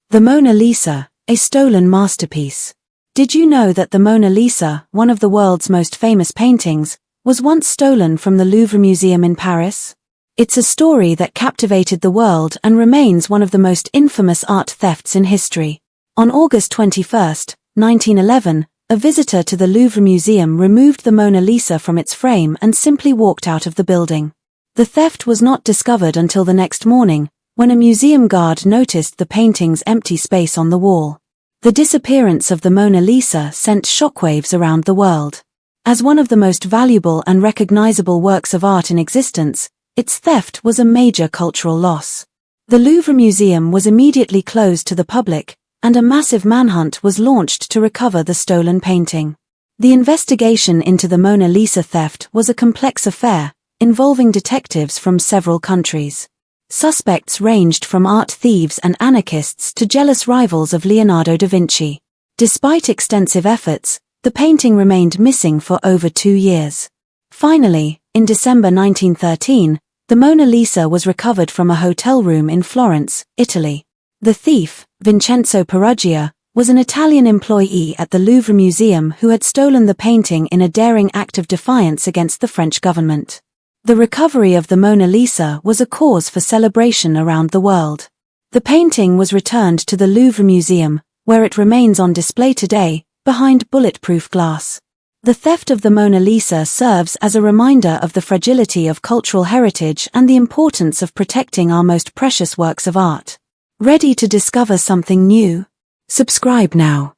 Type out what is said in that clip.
The Mona Lisa, a stolen masterpiece. Did you know that the Mona Lisa, one of the world's most famous paintings, was once stolen from the Louvre Museum in Paris? It's a story that captivated the world and remains one of the most infamous art thefts in history. On August 21, 1911, a visitor to the Louvre Museum removed the Mona Lisa from its frame and simply walked out of the building. The theft was not discovered until the next morning, when a museum guard noticed the painting's empty space on the wall. The disappearance of the Mona Lisa sent shockwaves around the world. As one of the most valuable and recognizable works of art in existence, its theft was a major cultural loss. The Louvre Museum was immediately closed to the public, and a massive manhunt was launched to recover the stolen painting. The investigation into the Mona Lisa theft was a complex affair, involving detectives from several countries. Suspects ranged from art thieves and anarchists to jealous rivals of Leonardo da Vinci. Despite extensive efforts, the painting remained missing for over 2 years. Finally, in December 1913, the Mona Lisa was recovered from a hotel room in Florence, Italy. The thief, Vincenzo Peruggia, was an Italian employee at the Louvre Museum who had stolen the painting in a daring act of defiance against the French government. The recovery of the Mona Lisa was a cause for celebration around the world. The painting was returned to the Louvre Museum, where it remains on display today, behind bulletproof glass. The theft of the Mona Lisa serves as a reminder of the fragility of cultural heritage and the importance of protecting our most precious works of art. Ready to discover something new? Subscribe now.